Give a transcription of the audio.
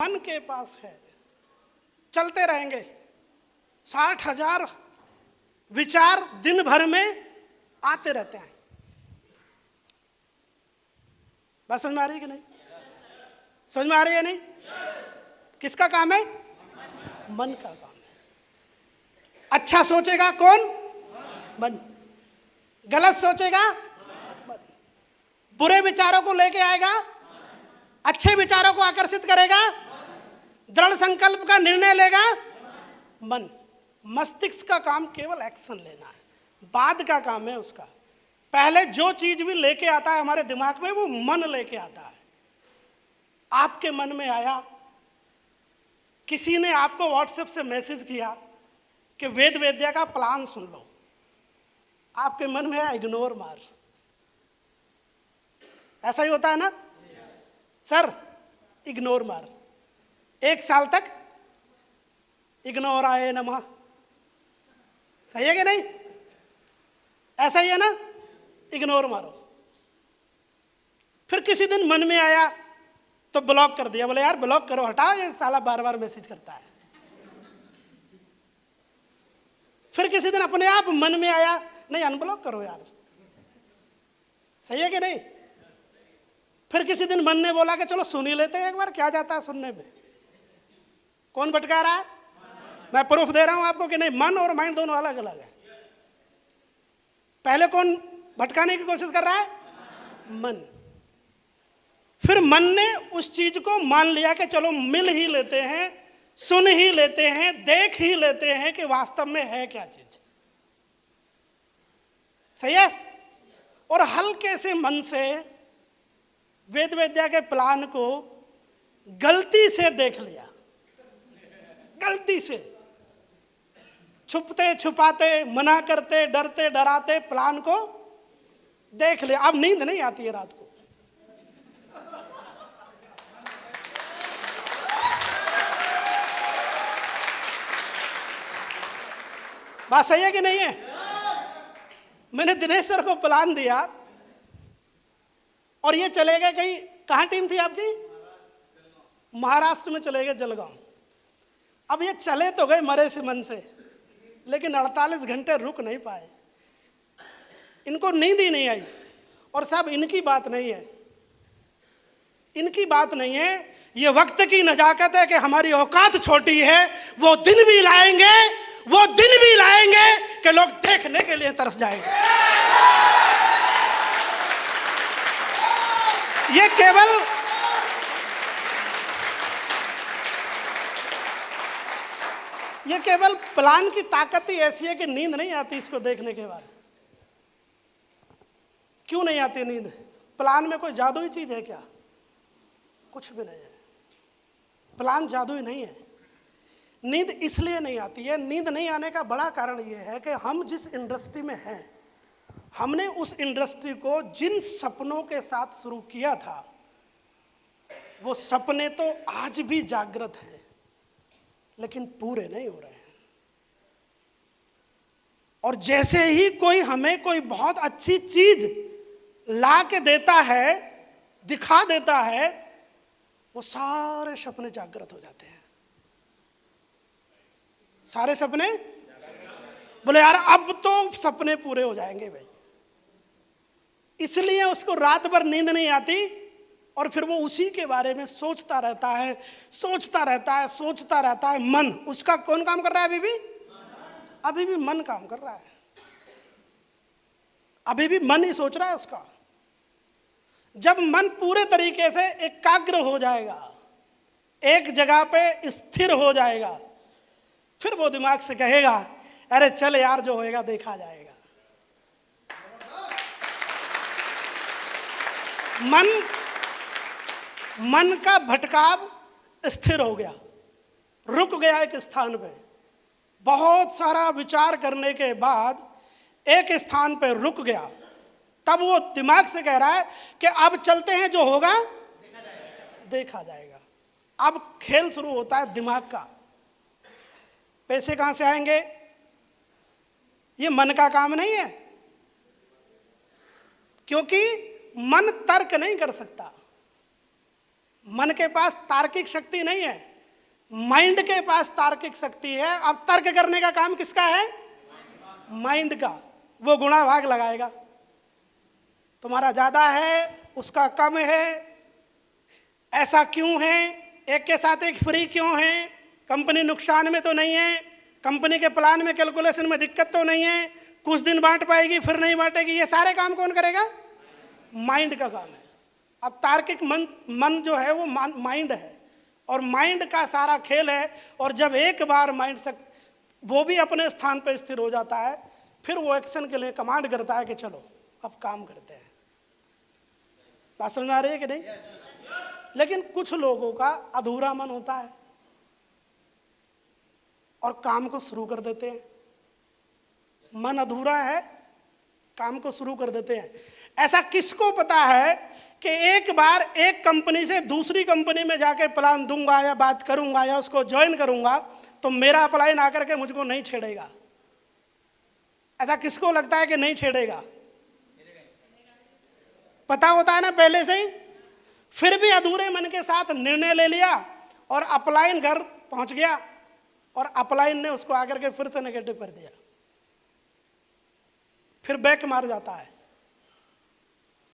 मन के पास है, चलते रहेंगे। 60,000 विचार दिन भर में आते रहते हैं। बात समझ में आ रही है कि नहीं? समझ में आ रही है नहीं? किसका काम है? मन का काम है। अच्छा सोचेगा कौन? मन। गलत सोचेगा मन। बुरे विचारों को लेके आएगा, अच्छे विचारों को आकर्षित करेगा, दृढ़ संकल्प का निर्णय लेगा मन। मस्तिष्क का काम केवल एक्शन लेना है, बाद का काम है उसका। पहले जो चीज भी लेके आता है हमारे दिमाग में वो मन लेके आता है। आपके मन में आया, किसी ने आपको व्हाट्सएप से मैसेज किया कि वेद वेद्या का प्लान सुन लो, आपके मन में आया इग्नोर मार। ऐसा ही होता है ना सर? इग्नोर मार। 1 साल तक इग्नोर आए नमः। सही है कि नहीं? ऐसा ही है ना? इग्नोर मारो। फिर किसी दिन मन में आया तो ब्लॉक कर दिया। बोले यार ब्लॉक करो, हटाओ, ये साला बार बार मैसेज करता है। फिर किसी दिन अपने आप मन में आया, नहीं अनब्लॉक करो यार। सही है कि नहीं? फिर किसी दिन मन ने बोला कि चलो सुन ही लेते हैं एक बार, क्या जाता है सुनने में। कौन भटका रहा है? मैं प्रूफ दे रहा हूं आपको कि नहीं, मन और माइंड दोनों अलग अलग है। पहले कौन भटकाने की कोशिश कर रहा है? मन। फिर मन ने उस चीज को मान लिया कि चलो मिल ही लेते हैं, सुन ही लेते हैं, देख ही लेते हैं कि वास्तव में है क्या चीज। सही है? और हल्के से मन से वेद वेद्या के प्लान को गलती से देख लिया। गलती से छुपते छुपाते, मना करते, डरते डराते प्लान को देख लिया। अब नींद नहीं आती है रात को। बात सही है कि नहीं है? मैंने दिनेश सर को प्लान दिया और ये चले गए कहीं। कहाँ टीम थी आपकी? महाराष्ट्र में चले गए, जलगांव। अब ये चले तो गए मरे से मन से, लेकिन 48 घंटे रुक नहीं पाए। इनको नींद ही नहीं आई। और साहब इनकी बात नहीं है, इनकी बात नहीं है, ये वक्त की नजाकत है कि हमारी औकात छोटी है। वो दिन भी लाएंगे, वो दिन भी लाएंगे कि लोग देखने के लिए तरस जाएंगे। ये केवल प्लान की ताकत ही ऐसी है कि नींद नहीं आती इसको देखने के बाद। क्यों नहीं आती नींद? प्लान में कोई जादुई चीज है क्या? कुछ भी नहीं है। प्लान जादुई नहीं है। नींद इसलिए नहीं आती है, नींद नहीं आने का बड़ा कारण यह है कि हम जिस इंडस्ट्री में हैं, हमने उस इंडस्ट्री को जिन सपनों के साथ शुरू किया था, वो सपने तो आज भी जागृत हैं लेकिन पूरे नहीं हो रहे हैं। और जैसे ही कोई हमें कोई बहुत अच्छी चीज ला के देता है, दिखा देता है, वो सारे सपने जागृत हो जाते हैं। सारे सपने बोले यार अब तो सपने पूरे हो जाएंगे भाई। इसलिए उसको रात भर नींद नहीं आती और फिर वो उसी के बारे में सोचता रहता है, सोचता रहता है, सोचता रहता है। मन उसका कौन काम कर रहा है? अभी भी मन काम कर रहा है। अभी भी मन ही सोच रहा है उसका। जब मन पूरे तरीके से एकाग्र हो जाएगा, एक जगह पे स्थिर हो जाएगा, फिर वो दिमाग से कहेगा अरे चल यार जो होएगा देखा जाएगा। मन का भटकाव स्थिर हो गया, रुक गया एक स्थान पे। बहुत सारा विचार करने के बाद एक स्थान पे रुक गया। तब वो दिमाग से कह रहा है कि अब चलते हैं, जो होगा देखा जाएगा। अब खेल शुरू होता है दिमाग का। पैसे कहां से आएंगे? ये मन का काम नहीं है, क्योंकि मन तर्क नहीं कर सकता। मन के पास तार्किक शक्ति नहीं है, माइंड के पास तार्किक शक्ति है। अब तर्क करने का काम किसका है? माइंड का। वो गुणा भाग लगाएगा, तुम्हारा ज्यादा है, उसका कम है, ऐसा क्यों है, एक के साथ एक फ्री क्यों है, कंपनी नुकसान में तो नहीं है, कंपनी के प्लान में कैलकुलेशन में दिक्कत तो नहीं है, कुछ दिन बांट पाएगी फिर नहीं बांटेगी, ये सारे काम कौन करेगा? माइंड का काम है। अब तार्किक मन जो है वो माइंड है, और माइंड का सारा खेल है। और जब एक बार माइंड से वो भी अपने स्थान पर स्थिर हो जाता है, फिर वो एक्शन के लिए कमांड करता है कि चलो अब काम करते हैं। बात समझ में आ रही है कि नहीं? लेकिन कुछ लोगों का अधूरा मन होता है और काम को शुरू कर देते हैं। मन अधूरा है, काम को शुरू कर देते हैं। ऐसा किसको पता है कि एक बार एक कंपनी से दूसरी कंपनी में जाके प्लान दूंगा या बात करूंगा या उसको ज्वाइन करूंगा तो मेरा अपलाइन आकर के मुझको नहीं छेड़ेगा? ऐसा किसको लगता है कि नहीं छेड़ेगा? पता होता है ना पहले से ही, फिर भी अधूरे मन के साथ निर्णय ले लिया और अपलाइन घर पहुंच गया और अपलाइन ने उसको आकर के फिर से नेगेटिव कर दिया, फिर बैक मार जाता है।